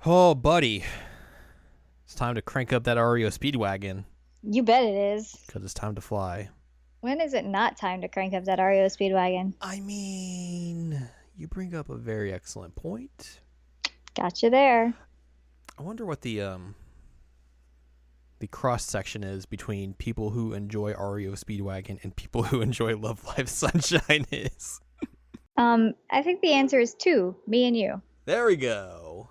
Oh, buddy. It's time to crank up that REO Speedwagon You bet it is. because it's time to fly. When is it not time to crank up that REO Speedwagon? I mean, you bring up a very excellent point. Gotcha there. I wonder what the cross section is between people who enjoy REO Speedwagon and people who enjoy Love Live Sunshine is. I think the answer is two, me and you. There we go.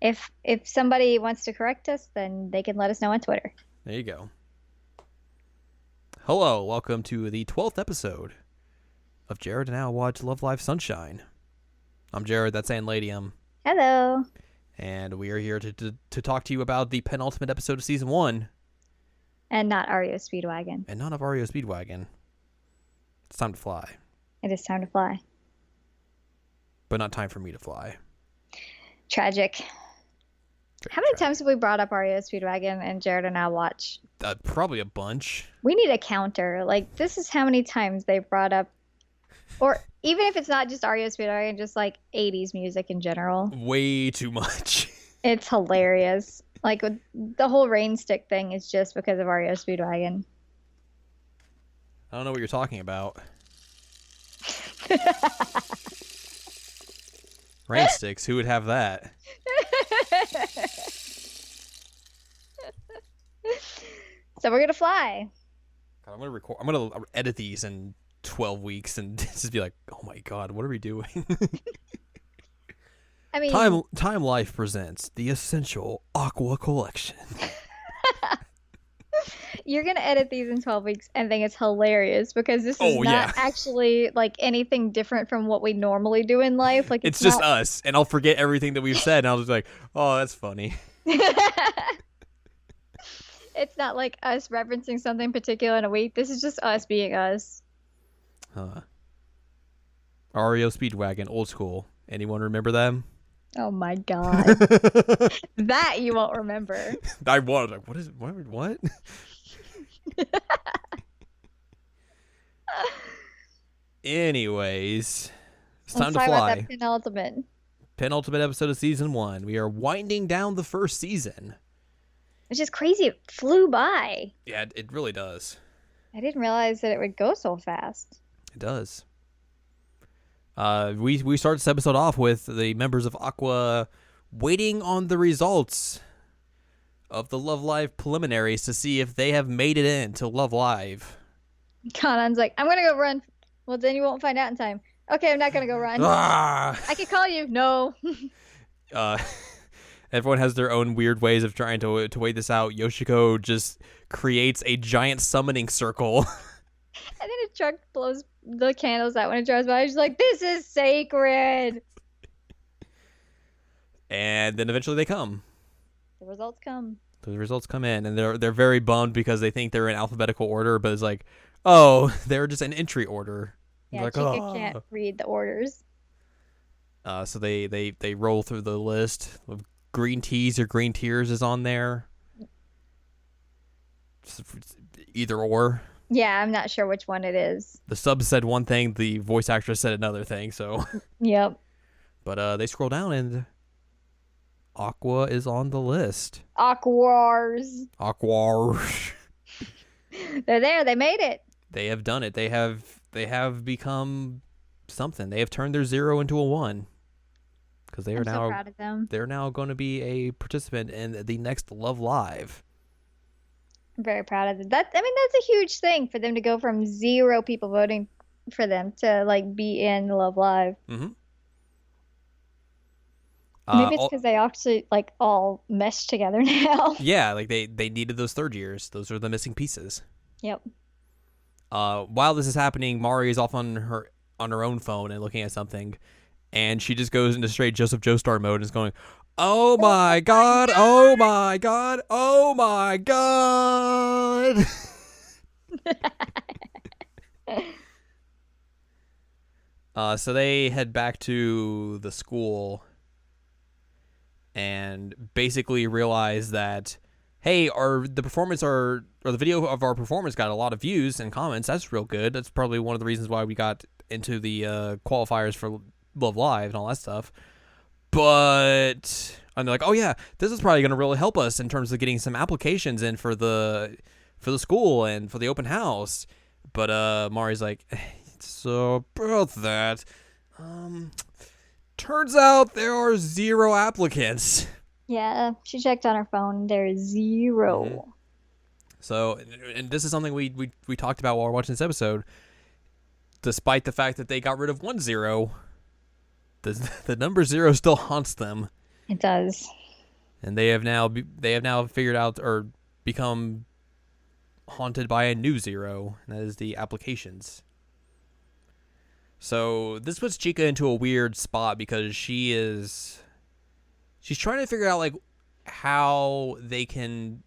If somebody wants to correct us, then they can let us know on Twitter. There you go. Hello, welcome to the 12th episode of Jared and Al Watch Love Live Sunshine. I'm Jared, that's Ann Ladium. Hello. And we are here to talk to you about the penultimate episode of Season 1. And not REO Speedwagon. And none of REO Speedwagon. It's time to fly. It is time to fly. But not time for me to fly. Tragic. How many times have we brought up REO Speedwagon and Jared and I watch? Probably a bunch. We need a counter. Like, this is how many times they brought up, or even if it's not just REO Speedwagon, just like 80s music in general. Way too much. It's hilarious. Like, the whole rain stick thing is just because of REO Speedwagon. I don't know what you're talking about. Rain sticks, who would have that? So we're gonna fly. God, I'm gonna edit these in 12 weeks and just be like, oh my god, what are we doing? I mean, Time Life presents the Essential Aqua Collection. you're gonna edit these in 12 weeks and think it's hilarious because this is not actually like anything different from what we normally do in life. Like, it's just us, and I'll forget everything that we've said, and I'll just be like, oh, that's funny. It's not like us referencing something particular in a week. This is just us being us. REO Speedwagon, old school. Anyone remember them? Oh my god. That you won't remember. I was like, what is it? What? Anyways, it's time to Let's talk fly. about that Penultimate episode of season 1. We are winding down the first season. Which is crazy. It flew by. Yeah, it really does. I didn't realize that it would go so fast. It does. We start this episode off with the members of Aqua waiting on the results of the Love Live preliminaries to see if they have made it in to Love Live. Kanan's like, I'm gonna go run. Well, then you won't find out in time. Okay, I'm not gonna go run. I can call you. No. Everyone has their own weird ways of trying to wait this out. Yoshiko just creates a giant summoning circle. And then a truck blows the candles out when it drives by. She's like, this is sacred. And then eventually they come. The results come. The results come in, and they're very bummed because they think they're in alphabetical order, but it's like, oh, they're just in entry order. Yeah, like, Chica can't read the orders. So they roll through the list. Green Teas or Green Tears is on there. Either or. Yeah, I'm not sure which one it is. The sub said one thing, the voice actress said another thing, so. Yep. But they scroll down and Aqua is on the list. Aquars. Aqua. They're there. They made it. They have done it. They have become something. They have turned their 0 into a 1. Because they are so proud of them. They're now going to be a participant in the next Love Live. I'm very proud of them. That's a huge thing for them to go from 0 people voting for them to like be in Love Live. Mm-hmm. Maybe it's because they actually like all meshed together now. Yeah, like they needed those third years. Those are the missing pieces. Yep. While this is happening, Mari is off on her own phone and looking at something. And she just goes into straight Joseph Joestar mode and is going, oh my god, oh my god, oh my god. So they head back to the school and basically realize that, hey, the video of our performance got a lot of views and comments. That's real good. That's probably one of the reasons why we got into the qualifiers for Love Live and all that stuff. But And they're like, oh yeah, this is probably going to really help us in terms of getting some applications in for the school and for the open house. But Mari's like, so about that, turns out there are 0 applicants. Yeah, she checked on her phone. There's 0. Mm-hmm. So, and this is something we talked about while we we're watching this episode. Despite the fact that they got rid of 1 0, the number 0 still haunts them. It does. And they have now figured out or become haunted by a new 0, and that is the applications. So this puts Chica into a weird spot because she's trying to figure out like how they can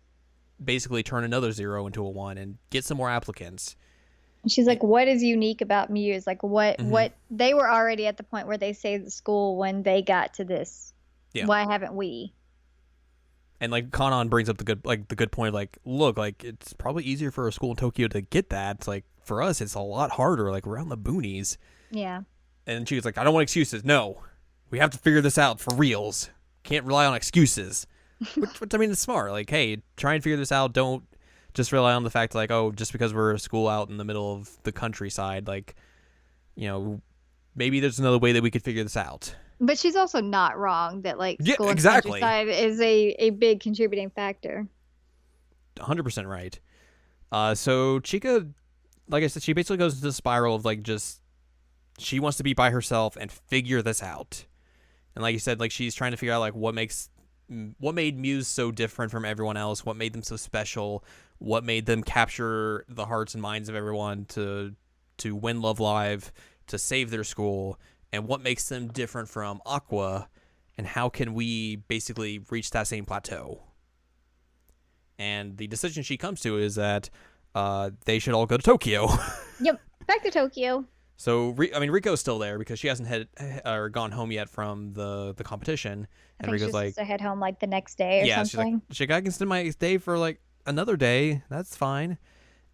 basically turn another 0 into a 1 and get some more applicants. She's like, what is unique about Muse? Like what they were already at the point where they saved the school when they got to this. Yeah. Why haven't we? And like Kanan brings up the good point of like, look, like it's probably easier for a school in Tokyo to get that. It's like for us it's a lot harder, like we're out in the boonies. Yeah. And she was like, I don't want excuses. No. We have to figure this out for reals. Can't rely on excuses. which I mean is smart. Like, hey, try and figure this out. Don't just rely on the fact like, oh, just because we're a school out in the middle of the countryside, like, you know, maybe there's another way that we could figure this out. But she's also not wrong that like school and exactly. countryside is a big contributing factor. 100% right. So Chica, like I said, she basically goes into the spiral of like just she wants to be by herself and figure this out. And like you said, like she's trying to figure out like what made Muse so different from everyone else, what made them so special, what made them capture the hearts and minds of everyone to win Love Live, to save their school, and what makes them different from Aqua, and how can we basically reach that same plateau. And the decision she comes to is that they should all go to Tokyo. Yep, back to Tokyo. So, Riko's still there because she hasn't gone home yet from the competition. I And think Riko's she's like, supposed to head home like the next day or yeah, something. she's like, I can extend my stay for like another day. That's fine.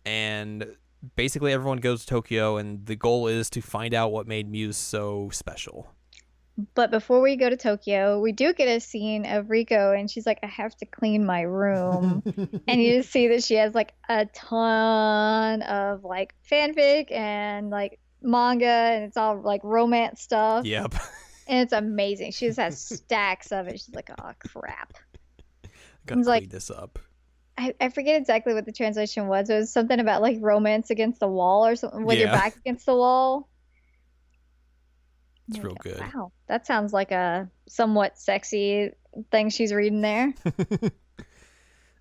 And basically everyone goes to Tokyo, and the goal is to find out what made Muse so special. But before we go to Tokyo, we do get a scene of Riko, and she's like, I have to clean my room. And you just see that she has like a ton of like fanfic and like manga, and it's all like romance stuff. Yep. And it's amazing. She just has stacks of it. She's like, oh, crap. Gotta It's clean like- this up. I forget exactly what the translation was. It was something about like romance against the wall or something, with your Yeah. back against the wall. It's I'm real like, good. Wow, that sounds like a somewhat sexy thing she's reading there.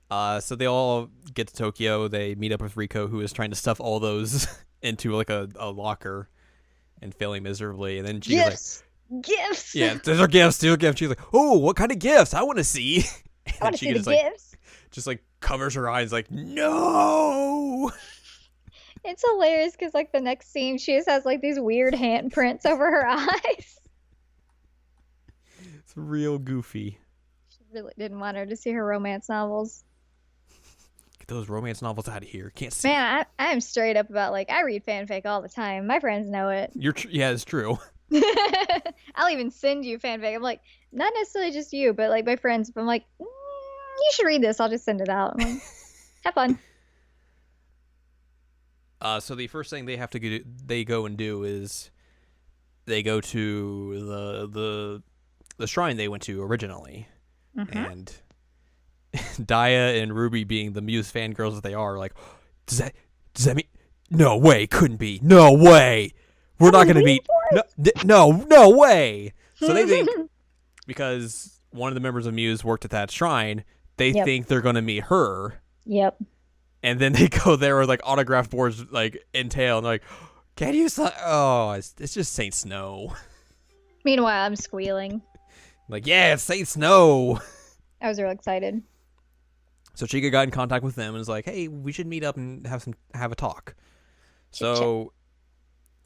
So they all get to Tokyo. They meet up with Riko, who is trying to stuff all those into like a locker and failing miserably. And then she's like, Gifts. yeah, those are gifts. Those are gifts. She's like, oh, what kind of gifts? I want to see. And I want to she see the just like gifts. just like covers her eyes like, no. It's hilarious because like the next scene, she just has like these weird handprints over her eyes. It's real goofy. She really didn't want her to see her romance novels. Get those romance novels out of here. Can't see. Man, I'm straight up about like I read fanfic all the time. My friends know it. Yeah, it's true. I'll even send you fanfic. I'm like, not necessarily just you, but like my friends. If I'm like, you should read this, I'll just send it out. I'm like, have fun. So the first thing they have to go and do is they go to the shrine they went to originally, and Daya and Ruby, being the Muse fangirls that they are, like, does that mean? No way, couldn't be. No way, we're not gonna meet. No way. So they think because one of the members of Muse worked at that shrine, they think they're gonna meet her. Yep. And then they go there with like autograph boards like entail, and they're like, can you it's just Saint Snow. Meanwhile, I'm squealing. Like, yeah, it's Saint Snow. I was real excited. So Chica got in contact with them and was like, hey, we should meet up and have a talk. So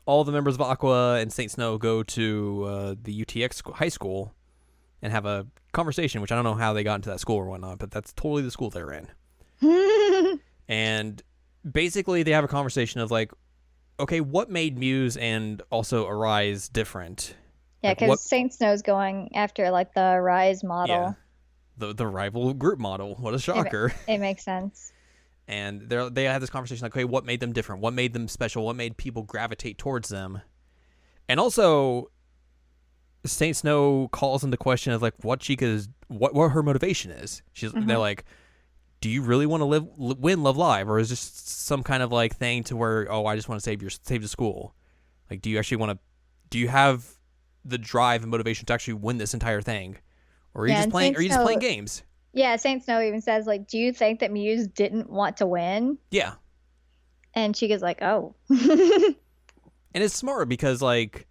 all the members of Aqua and Saint Snow go to the UTX high school and have a conversation, which I don't know how they got into that school or whatnot, but that's totally the school they're in. And basically they have a conversation of like, okay, what made Muse and also Arise different? Yeah, Like what? because Saint Snow's going after like the Rise Yeah, model. the rival group model. What a It, ma- shocker! it makes sense. And they have this conversation like, okay, what made them different? What made them special? What made people gravitate towards them? And also, Saint Snow calls into question of like what her motivation is. They're Hmm. like, do you really want to win Love Live, or is this some kind of like thing to where, oh, I just want to save the school? Like, do you actually want to? Do you have the drive and motivation to actually win this entire thing, or are you Yeah, just and playing? Saint Are you just playing Snow, games? yeah, Saint Snow even says like, "Do you think that Muse didn't want to win?" Yeah, And Chica's like, "Oh." and it's smart because like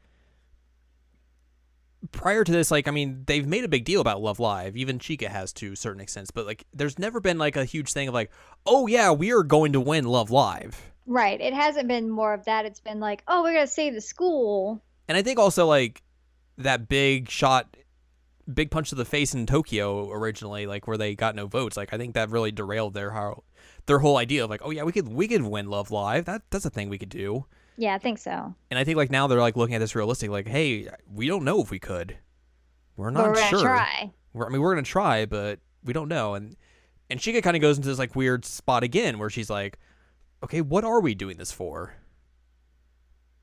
prior to this, like, I mean, they've made a big deal about Love Live. Even Chica has to certain extents, but like, there's never been like a huge thing of like, oh yeah, we are going to win Love Live. Right. It hasn't been more of that. It's been like, "Oh, we're gonna save the school." And I think also like that big punch to the face in Tokyo originally, like where they got no votes. Like I think that really derailed their whole idea of like, oh yeah, we could win Love Live. That's a thing we could do. Yeah, I think so. And I think like now they're like looking at this realistic, like, hey, we don't know if we could. We're But not we're gonna sure. try. We're gonna try, but we don't know. And Chica kind of goes into this like weird spot again where she's like, okay, what are we doing this for?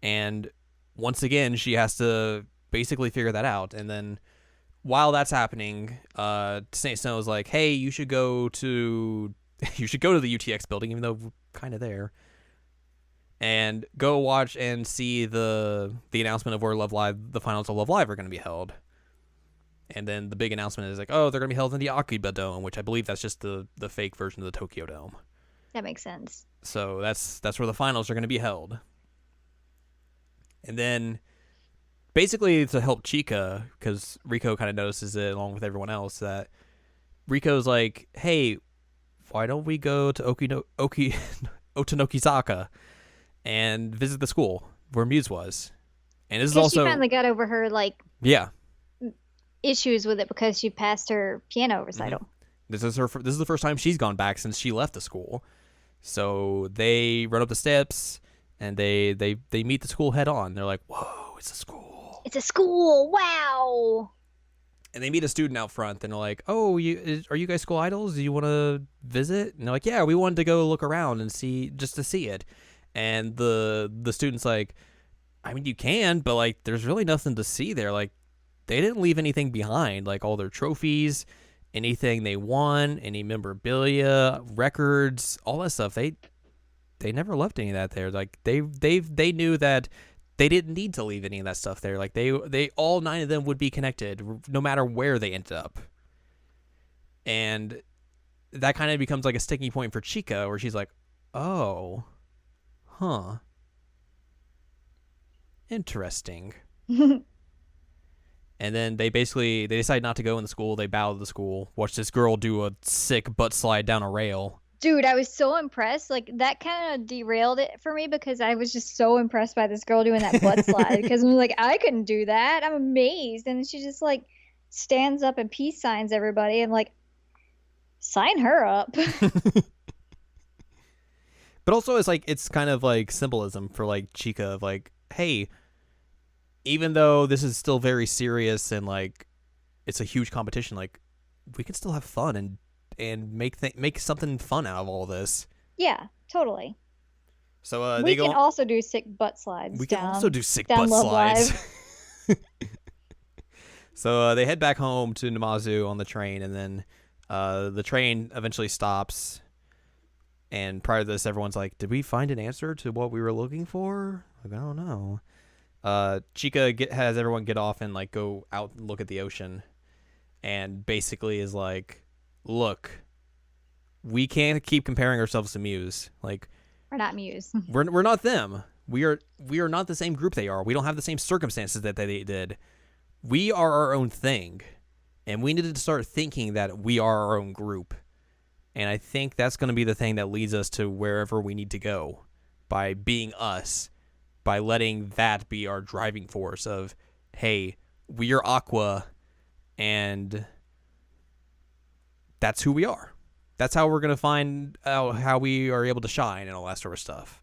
And once again, she has to basically figure that out. And then while that's happening, Saint Snow is like, hey, you should go to the UTX building, even though we're kind of there, and go watch and see the announcement of where the finals of Love Live are going to be held. And then the big announcement is like, oh, they're going to be held in the Akiba Dome, which I believe that's just the fake version of the Tokyo Dome. That makes sense. So that's where the finals are going to be held. And then basically to help Chica, because Rico kind of notices it along with everyone else, that Rico's like, hey, why don't we go to Otonokizaka and visit the school where Muse was? And this is Because she also, finally got over her like yeah, issues with it because she passed her piano recital. this is the first time she's gone back since she left the school. So they run up the steps and they meet the school head on. They're like, whoa, it's a school. It's a school. Wow. And they meet a student out front, and they're like, "Oh, are you guys school idols? Do you want to visit?" And they're like, "Yeah, we wanted to go look around and see it." And the student's like, "I mean, you can, but like, there's really nothing to see there. Like, they didn't leave anything behind. Like all their trophies, anything they won, any memorabilia, records, all that stuff. They never left any of that there. Like they knew that." They didn't need to leave any of that stuff there. Like they all 9 of them would be connected no matter where they ended up. And that kind of becomes like a sticking point for Chica where she's like, "Oh. Huh. Interesting." And then they decide not to go in the school. They bow to the school. Watch this girl do a sick butt slide down a rail. Dude, I was so impressed. Like that kind of derailed it for me because I was just so impressed by this girl doing that butt slide because I'm like, I couldn't do that. I'm amazed. And she just like stands up and peace signs everybody. I'm like, sign her up. But also it's kind of like symbolism for like Chica of like, hey, even though this is still very serious and like it's a huge competition, like we can still have fun and make something fun out of all this. Yeah, totally. So We they go. can also do sick butt slides. We can also do sick down butt Love slides. So they head back home to Namazu on the train, and then the train eventually stops. And prior to this, everyone's like, "Did we find an answer to what we were looking for?" Like, I don't know. Chica has everyone get off and like go out and look at the ocean, and basically is like, "Look, we can't keep comparing ourselves to Muse. Like, We're not Muse. we're not them. We are not the same group they are. We don't have the same circumstances that they did. We are our own thing, and we needed to start thinking that we are our own group. And I think that's going to be the thing that leads us to wherever we need to go, by being us, by letting that be our driving force of, hey, we are Aqua, and that's who we are. That's how we're going to find out how we are able to shine and all that sort of stuff."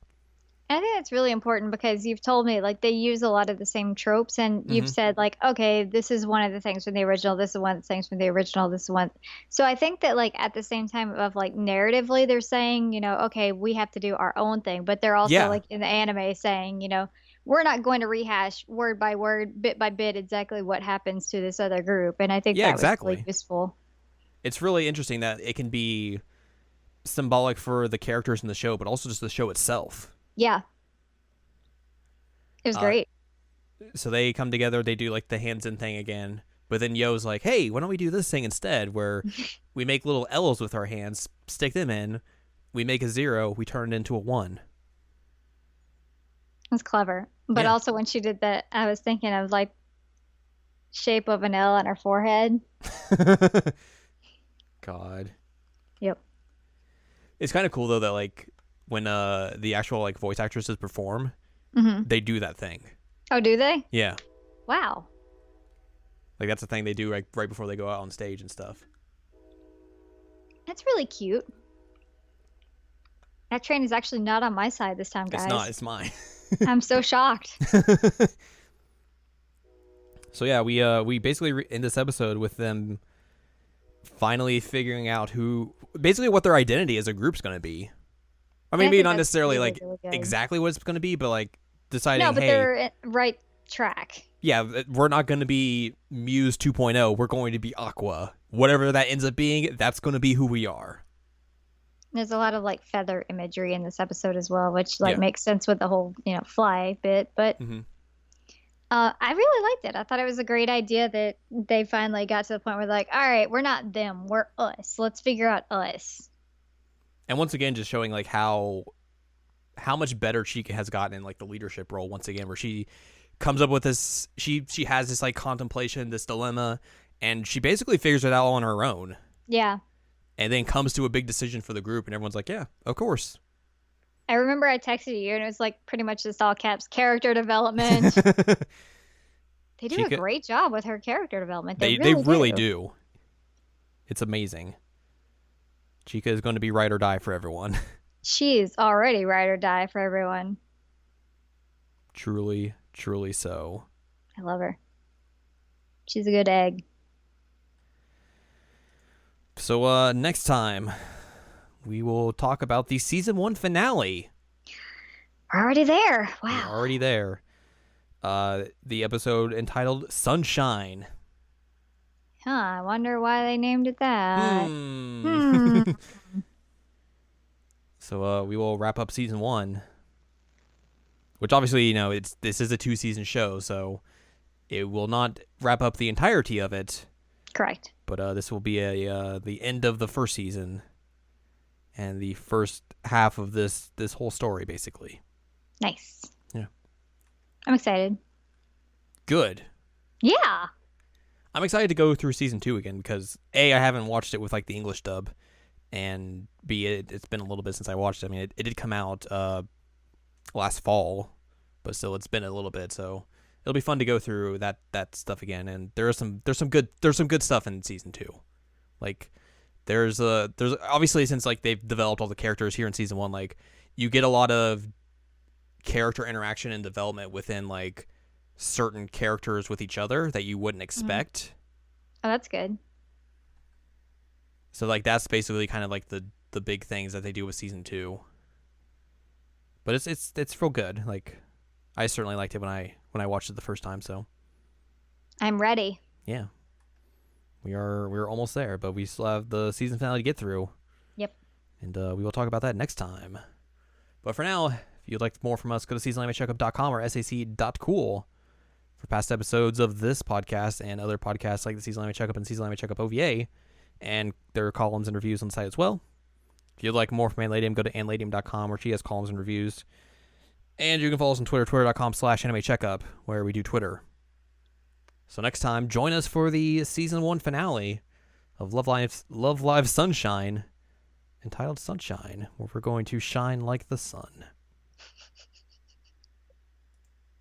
I think that's really important because you've told me like they use a lot of the same tropes, and you've Hmm. said like, okay, this is one of the things from the original, this is one of the things from the original, this is one. So I think that like at the same time of like narratively, they're saying, okay, we have to do our own thing, but they're also Yeah, like in the anime saying, we're not going to rehash word by word, bit by bit, exactly what happens to this other group. And I think yeah, that was really exactly. useful. It's really interesting that it can be symbolic for the characters in the show, but also just the show itself. Yeah, it was Uh, great. so they come together, they do like the hands in thing again, but then Yo's like, "Hey, why don't we do this thing instead? Where we make little L's with our hands, stick them in, we make a 0, we turn it into a 1." It was clever. But Yeah. also when she did that, I was thinking of like shape of an L on her forehead. God, Yep. it's kind of cool though that like when the actual like voice actresses perform, Hmm. they do that thing. Oh, do they? Yeah, Wow. like that's the thing they do right before they go out on stage and stuff. That's really cute. That train is actually not on my side this time, It's not. guys. It's mine. I'm so shocked. So yeah, we basically end this episode with them finally figuring out who basically what their identity as a group's going to be. I And mean, I maybe think not that's necessarily really, like really good. exactly what it's going to be, but like No, deciding, but hey, they're right track. yeah, we're not going to be Muse 2.0. We're going to be Aqua. Whatever that ends up being, that's going to be who we are. There's a lot of like feather imagery in this episode as well, which like Yeah. makes sense with the whole, fly bit. But Hmm. I really liked it. I thought it was a great idea that they finally got to the point where like, all right, we're not them, we're us. Let's figure out us. And once again, just showing like how much better Chica has gotten in like the leadership role once again, where she comes up with this, she has this like contemplation, this dilemma, and she basically figures it out on her own, Yeah. and then comes to a big decision for the group, and everyone's like, yeah, of course. I remember I texted you and it was like pretty much just all caps character development. They do a Chica, great job with her character development. they really do. It's amazing. Chica is going to be ride or die for everyone. She's already ride or die for everyone. Truly, truly so. I love her. She's a good egg. So next time we will talk about the season 1 finale. We're already there. We're Wow. already there. The episode entitled Sunshine. Huh, I wonder why they named it that. Hmm. Hmm. So we will wrap up season 1, which obviously this is a 2-season show, so it will not wrap up the entirety of it. Correct. But this will be the end of the first season and the first half of this whole story, basically. Nice. Yeah. I'm excited. Good. Yeah. I'm excited to go through season 2 again because A, I haven't watched it with like the English dub, and B, it's been a little bit since I watched it. I mean, it did come out last fall, but still, it's been a little bit, so it'll be fun to go through that stuff again. And there's some good stuff in season 2. Like there's obviously, since like they've developed all the characters here in season 1, like you get a lot of character interaction and development within like certain characters with each other that you wouldn't expect. Oh, that's good. So like that's basically kind of like the big things that they do with season 2. But it's real good. Like I certainly liked it when I watched it the first time. So I'm ready. yeah, we're almost there, but we still have the season finale to get through. Yep. And we will talk about that next time. But for now, if you'd like more from us, go to seasonlanimecheckup.com or sac.cool for past episodes of this podcast and other podcasts like the Season Anime Checkup and Season Anime Checkup OVA. And there are columns and reviews on the site as well. If you'd like more from Anladium, go to anladium.com where she has columns and reviews. And you can follow us on Twitter, twitter.com/animecheckup, where we do Twitter. So next time, join us for the Season 1 finale of Love Live Sunshine, entitled Sunshine, where we're going to shine like the sun.